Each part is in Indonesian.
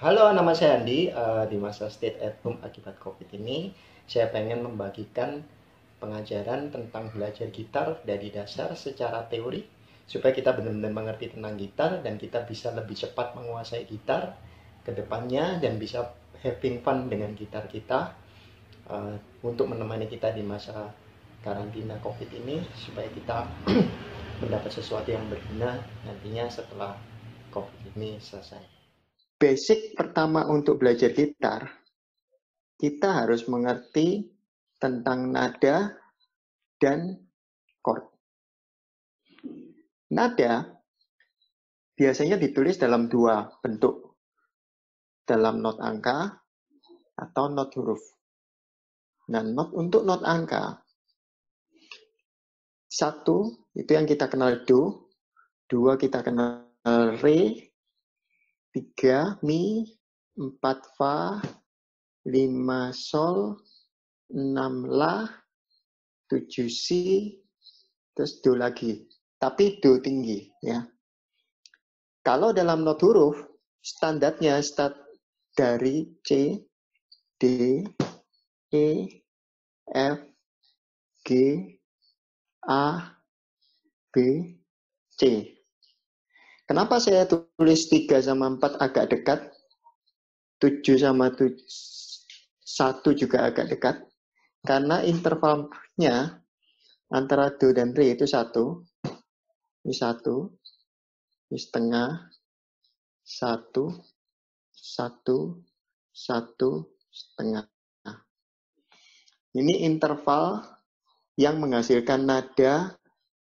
Halo, nama saya Andi. Di masa stay at home akibat COVID ini, saya pengen membagikan pengajaran tentang belajar gitar dari dasar secara teori, supaya kita benar-benar mengerti tentang gitar dan kita bisa lebih cepat menguasai gitar ke depannya dan bisa having fun dengan gitar kita untuk menemani kita di masa karantina COVID ini, supaya kita mendapat sesuatu yang berguna nantinya setelah COVID ini selesai. Basic pertama untuk belajar gitar, kita harus mengerti tentang nada dan chord. Nada biasanya ditulis dalam dua bentuk, dalam not angka atau not huruf. Nah, untuk not angka, satu itu yang kita kenal do, dua kita kenal re, tiga mi, empat fa, lima sol, enam la, tujuh si, terus do lagi. Tapi do tinggi, ya. Kalau dalam not huruf, standarnya start dari C, D, E, F, G, A, B, C. Kenapa saya tulis 3 sama 4 agak dekat, 7 sama 1 juga agak dekat? Karena intervalnya antara do dan re itu 1. Ini 1, ini setengah, 1, 1, 1, setengah. Ini interval yang menghasilkan nada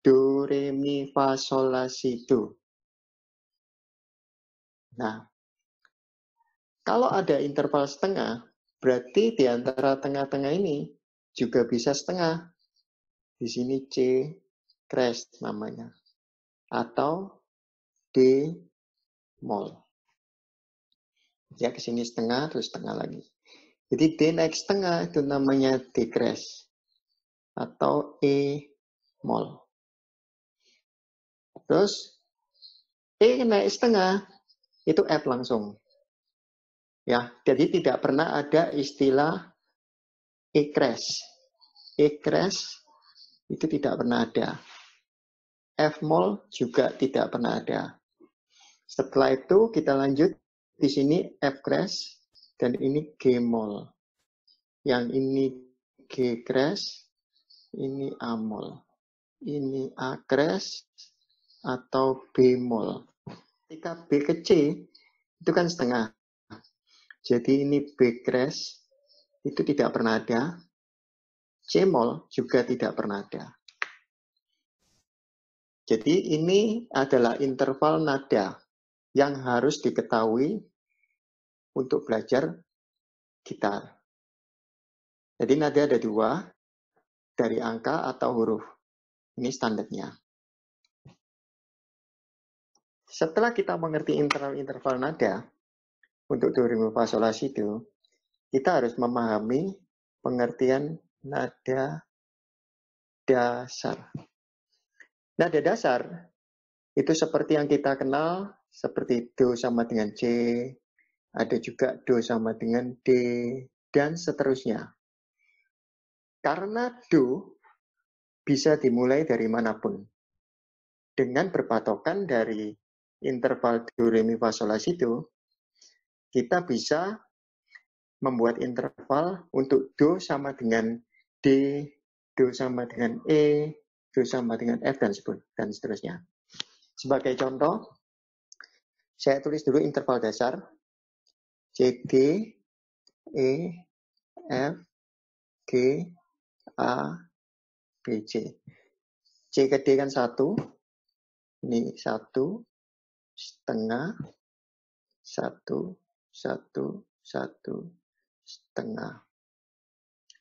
do, re, mi, fa, sol, la, si, do. Nah, kalau ada interval setengah, berarti di antara tengah-tengah ini juga bisa setengah. Di sini C crest namanya. Atau D mol. Ya, ke sini setengah, terus setengah lagi. Jadi D naik setengah itu namanya D crest. Atau E mol. Terus E naik setengah, itu F langsung. Ya, jadi tidak pernah ada istilah E crest. E crest itu tidak pernah ada. F mol juga tidak pernah ada. Setelah itu kita lanjut di sini F crest dan ini G mol. Yang ini G crest, ini A mol. Ini A crest atau B mol. Ketika B ke C itu kan setengah. Jadi ini B crest itu tidak pernah ada. C mol juga tidak pernah ada. Jadi ini adalah interval nada yang harus diketahui untuk belajar gitar. Jadi nada ada dua, dari angka atau huruf. Ini standarnya. Setelah kita mengerti interval-interval nada, untuk do, re, mi, fa, sol, la, si, do, kita harus memahami pengertian nada dasar. Nada dasar itu seperti yang kita kenal, seperti do sama dengan C, ada juga do sama dengan D, dan seterusnya. Karena do bisa dimulai dari manapun. Dengan berpatokan dari interval do, re, mi, fa, sol, la, si, do, kita bisa membuat interval untuk do sama dengan D, do sama dengan E, do sama dengan F, dan seterusnya. Sebagai contoh, saya tulis dulu interval dasar, C, D, E, F, G, A, B, C. C ke D kan 1, ini 1, setengah, 1, 1, 1, setengah.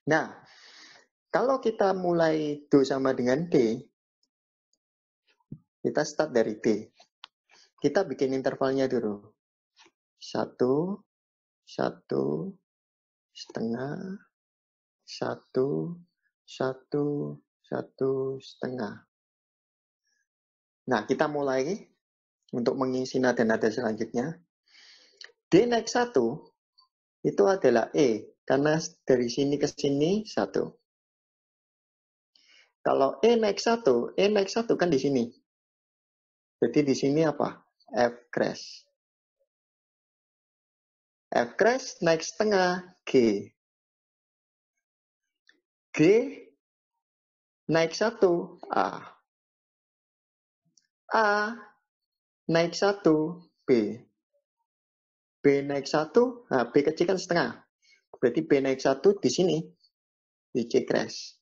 Nah, kalau kita mulai do sama dengan D, kita start dari D. Kita bikin intervalnya dulu. 1, 1, setengah, 1, 1, 1, setengah. Nah, kita mulai untuk mengisi nada-nada selanjutnya. D naik 1 itu adalah E, karena dari sini ke sini 1. Kalau E naik 1 kan di sini. Jadi di sini apa? F crash. F crash naik setengah G. G naik 1 A. A naik 1 B. B naik 1, nah B kecil kan setengah. Berarti B naik 1 di sini, di C crash.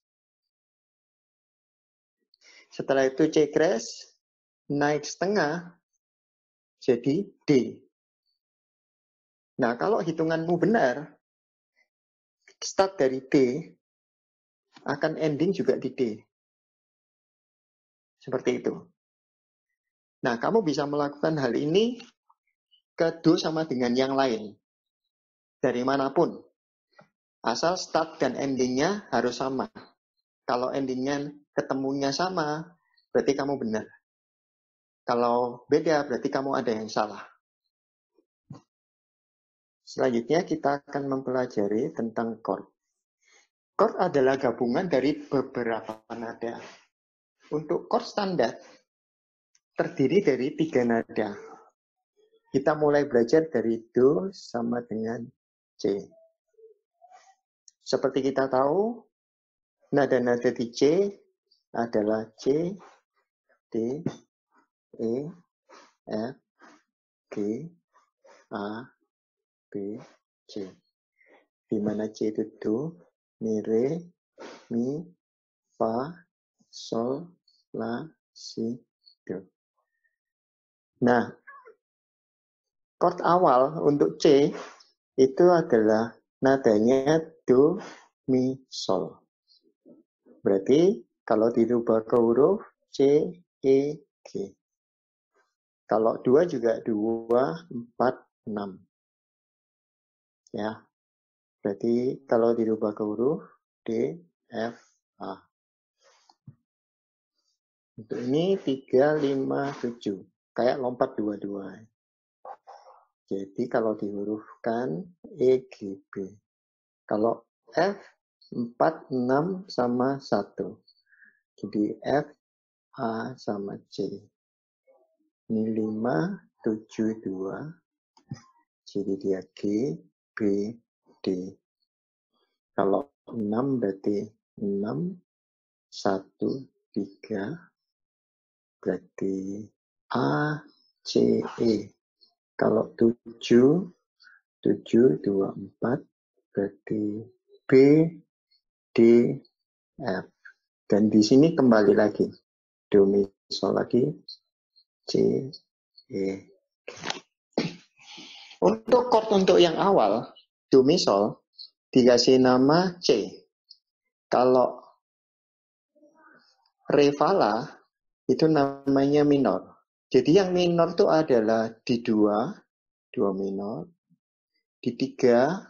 Setelah itu C crash naik setengah jadi D. Nah, kalau hitunganmu benar, start dari D akan ending juga di D. Seperti itu. Nah, kamu bisa melakukan hal ini ke do sama dengan yang lain. Dari manapun. Asal start dan endingnya harus sama. Kalau endingnya ketemunya sama, berarti kamu benar. Kalau beda, berarti kamu ada yang salah. Selanjutnya kita akan mempelajari tentang chord. Chord adalah gabungan dari beberapa nada. Untuk chord standar, terdiri dari 3 nada. Kita mulai belajar dari Do sama dengan C. Seperti kita tahu, nada-nada di C adalah C, D, E, F, G, A, B, C. Di mana C itu Do, Mi, Re, Mi, Fa, Sol, La, Si, Do. Nah, chord awal untuk C itu adalah nadanya Do, Mi, Sol. Berarti kalau dirubah ke huruf C, E, G. Kalau 2 juga 2, 4, 6. Ya. Berarti kalau dirubah ke huruf D, F, A. Untuk ini 3, 5, 7. Kayak lompat 2-2. Jadi kalau dihurufkan E, G, B. Kalau F 4, 6 sama 1. Jadi F, A sama C. Ini 5, 7, 2. Jadi dia G, B, D. Kalau 6 berarti 6, 1, 3. Berarti A, C, E. Kalau 7, 7, 2, 4. Berarti B, D, F. Dan di sini kembali lagi. Do, Mi, Sol lagi. C, E. Untuk chord untuk yang awal, Do, Mi, Sol, dikasih nama C. Kalau Re, Fa, La, itu namanya minor. Jadi yang minor itu adalah di 2 minor. Di 3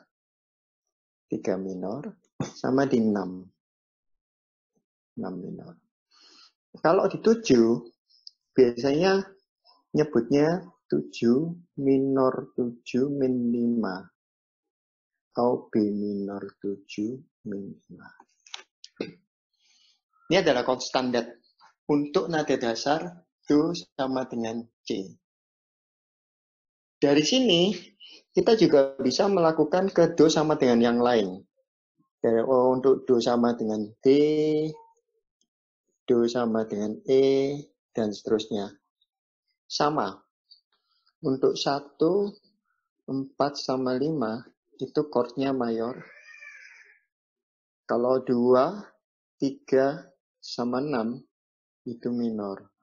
minor. Sama di 6 minor. Kalau di 7, biasanya nyebutnya 7 minor 7 min 5. Atau B minor 7 min 5. Ini adalah chord standar untuk nada dasar Do sama dengan C. Dari sini, kita juga bisa melakukan ke Do sama dengan yang lain. Untuk Do sama dengan D, Do sama dengan E, dan seterusnya. Sama. Untuk 1, 4, sama 5, itu chordnya mayor. Kalau 2, 3, sama 6, itu minor.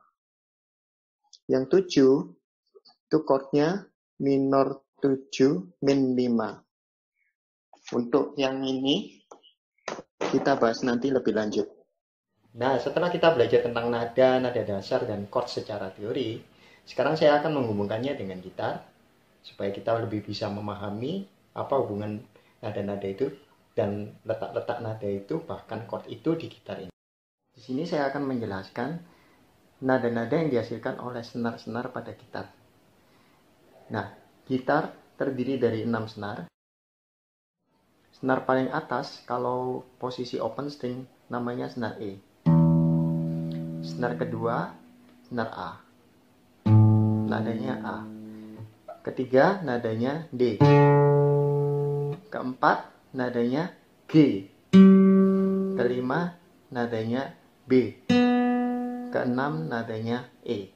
Yang 7, itu chordnya minor 7 min 5. Untuk yang ini, kita bahas nanti lebih lanjut. Nah, setelah kita belajar tentang nada, nada dasar, dan chord secara teori, sekarang saya akan menghubungkannya dengan gitar, supaya kita lebih bisa memahami apa hubungan nada-nada itu, dan letak-letak nada itu, bahkan chord itu di gitar ini. Di sini saya akan menjelaskan nada-nada yang dihasilkan oleh senar-senar pada gitar. Nah, gitar terdiri dari 6 senar. Senar paling atas kalau posisi open string namanya senar E. Senar kedua senar A. Nadanya A. Ketiga nadanya D. Keempat nadanya G. Kelima nadanya B. Keenam nadanya E.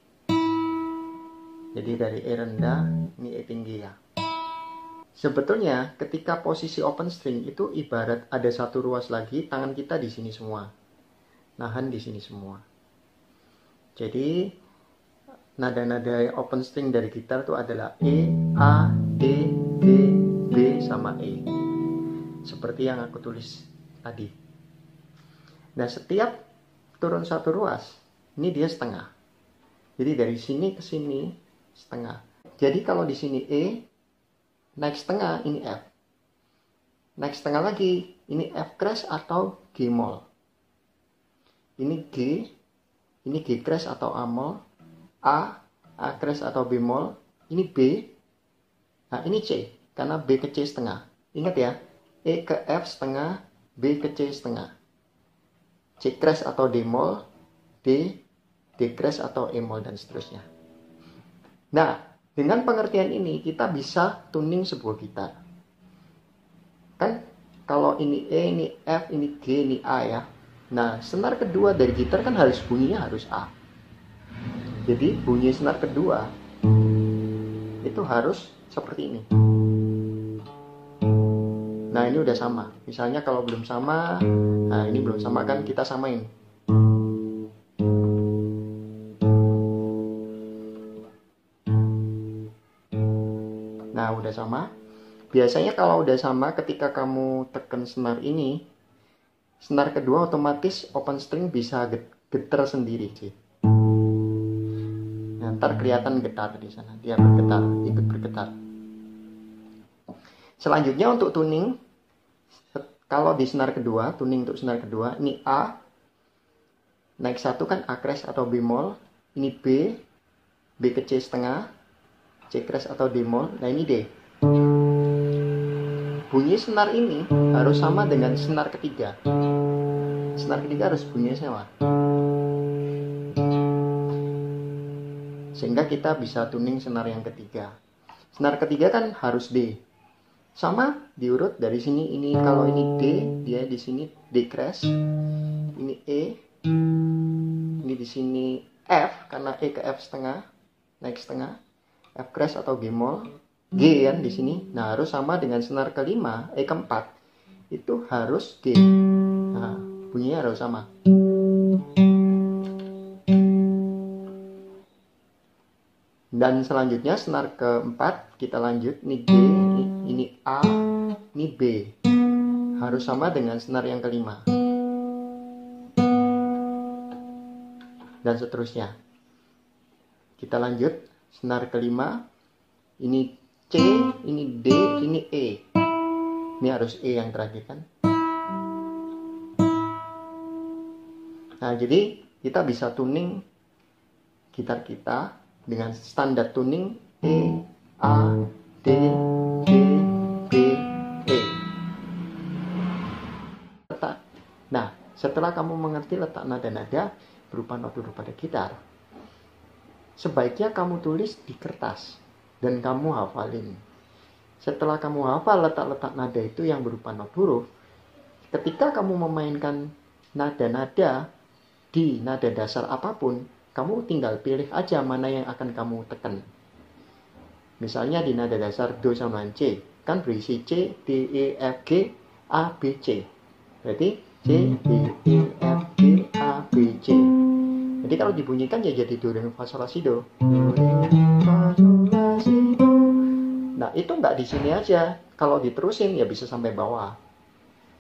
Jadi dari E rendah ini E tinggi ya. Sebetulnya ketika posisi open string itu ibarat ada satu ruas lagi, tangan kita di sini semua. Nahan di sini semua. Jadi nada-nada open string dari gitar itu adalah E, A, D, G, B, sama E. Seperti yang aku tulis tadi. Nah, setiap turun satu ruas, ini dia setengah. Jadi dari sini ke sini setengah. Jadi kalau di sini E, naik setengah, ini F. Naik setengah lagi, ini F crash atau G mol. Ini G, ini G crash atau A mol. A crash atau B mol. Ini B. Nah, ini C, karena B ke C setengah. Ingat ya, E ke F setengah, B ke C setengah. C crash atau D mol, D crash atau E mol, dan seterusnya. Nah, dengan pengertian ini kita bisa tuning sebuah gitar. Kan kalau ini E, ini F, ini G, ini A ya. Nah, senar kedua dari gitar kan harus bunyinya harus A. Jadi bunyi senar kedua itu harus seperti ini. Nah, ini udah sama. Misalnya kalau belum sama, nah ini belum sama kan, kita samain. Nah, udah sama. Biasanya kalau udah sama, ketika kamu tekan senar ini, senar kedua otomatis open string bisa getar sendiri sih. Nah, ntar kelihatan getar di sana, dia bergetar, ikut bergetar. Selanjutnya untuk tuning, kalau di senar kedua, tuning untuk senar kedua, ini A, naik satu kan A crash atau B mol, ini B ke C setengah, C crash atau D mol, nah ini D. Bunyi senar ini harus sama dengan senar ketiga. Senar ketiga harus bunyinya sama. Sehingga kita bisa tuning senar yang ketiga. Senar ketiga kan harus D. Sama diurut dari sini, ini kalau ini D, dia di sini D crash. Ini E. Ini di sini F karena E ke F setengah, naik setengah. F crash atau G mol, G kan di sini. Nah, harus sama dengan senar kelima, E keempat. Itu harus G. Nah, bunyinya harus sama. Dan selanjutnya senar keempat kita lanjut, ini G, ini A, ini B. Harus sama dengan senar yang kelima. Dan seterusnya. Kita lanjut. Senar kelima, ini C, ini D, ini E. Ini harus E yang terakhir kan. Nah, jadi kita bisa tuning gitar kita dengan standar tuning E, A, D, G, B, E. Nah, setelah kamu mengerti letak nada-nada berupa not-huruf pada gitar, sebaiknya kamu tulis di kertas dan kamu hafalin. Setelah kamu hafal letak-letak nada itu yang berupa not huruf, ketika kamu memainkan nada-nada di nada dasar apapun, kamu tinggal pilih aja mana yang akan kamu tekan. Misalnya di nada dasar Do sama C, kan berisi C, D, E, F, G, A, B, C. Berarti C, D, E, F, G, A, B, C. Jadi kalau dibunyikan ya jadi do, re, mi, fa, sol, la, si, do. Do, re, mi, fa, sol, la, si, do. Nah, itu nggak di sini aja. Kalau diterusin ya bisa sampai bawah.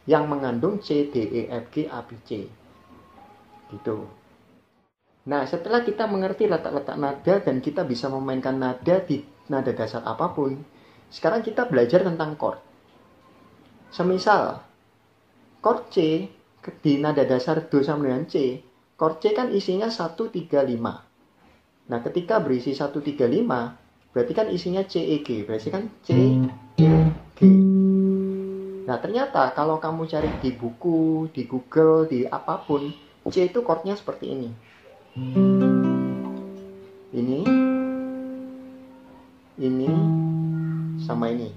Yang mengandung C, D, E, F, G, A, B, C. Gitu. Nah, setelah kita mengerti letak-letak nada dan kita bisa memainkan nada di nada dasar apapun, sekarang kita belajar tentang chord. Semisal chord C di nada dasar Do sama dengan C, chord C kan isinya 1, 3, 5. Nah, ketika berisi 1, 3, 5, berarti kan isinya CEG, berarti kan C, E, G. Nah ternyata kalau kamu cari di buku, di Google, di apapun, C itu chordnya seperti ini. Ini, sama ini.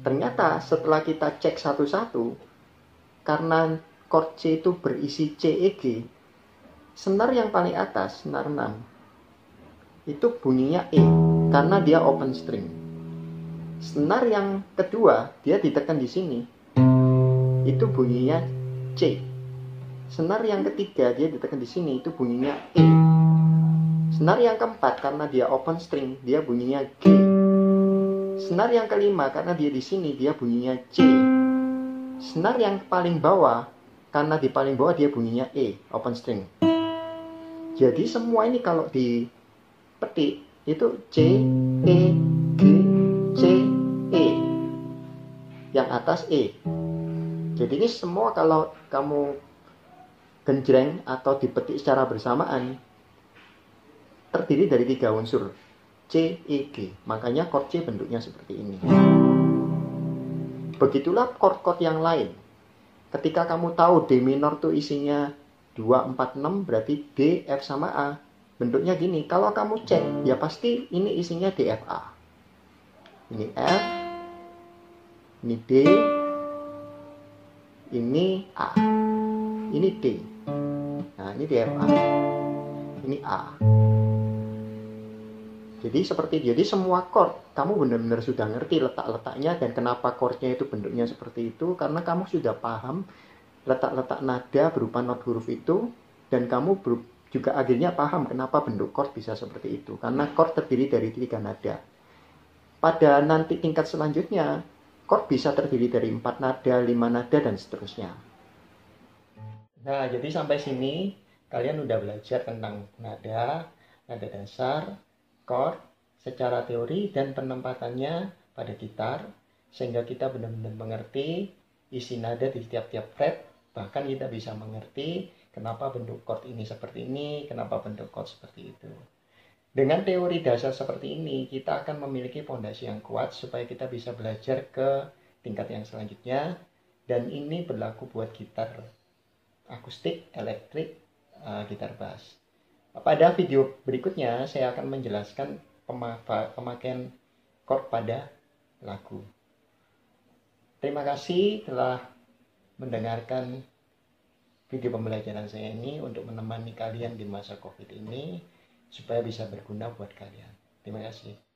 Ternyata setelah kita cek satu-satu, karena chord C itu berisi CEG, senar yang paling atas, senar 6, itu bunyinya E, karena dia open string. Senar yang kedua, dia ditekan di sini, itu bunyinya C. Senar yang ketiga, dia ditekan di sini, itu bunyinya E. Senar yang keempat, karena dia open string, dia bunyinya G. Senar yang kelima, karena dia di sini, dia bunyinya C. Senar yang paling bawah, karena di paling bawah dia bunyinya E, open string. Jadi semua ini kalau dipetik, itu C, E, G, C, E. Yang atas E. Jadi ini semua kalau kamu genjreng atau dipetik secara bersamaan, terdiri dari 3 unsur, C, E, G. Makanya chord C bentuknya seperti ini. Begitulah chord-chord yang lain. Ketika kamu tahu D minor tuh isinya 2, 4, 6, berarti D, F, sama A. Bentuknya gini. Kalau kamu cek, ya pasti ini isinya D, F, A. Ini F, ini D, ini A, ini D. Nah, ini D, F, A. Ini A. Jadi semua chord kamu benar-benar sudah ngerti letak-letaknya dan kenapa chordnya itu bentuknya seperti itu, karena kamu sudah paham letak-letak nada berupa not huruf itu, dan kamu juga akhirnya paham kenapa bentuk chord bisa seperti itu, karena chord terdiri dari 3 nada. Pada nanti tingkat selanjutnya, chord bisa terdiri dari 4 nada, 5 nada, dan seterusnya. Nah, jadi sampai sini kalian udah belajar tentang nada dasar, chord secara teori dan penempatannya pada gitar, sehingga kita benar-benar mengerti isi nada di tiap-tiap fret. Bahkan kita bisa mengerti kenapa bentuk chord ini seperti ini, kenapa bentuk chord seperti itu. Dengan teori dasar seperti ini, kita akan memiliki fondasi yang kuat supaya kita bisa belajar ke tingkat yang selanjutnya. Dan ini berlaku buat gitar akustik, elektrik, gitar bass. Pada video berikutnya saya akan menjelaskan pemakaian chord pada lagu. Terima kasih telah mendengarkan video pembelajaran saya ini untuk menemani kalian di masa COVID ini supaya bisa berguna buat kalian. Terima kasih.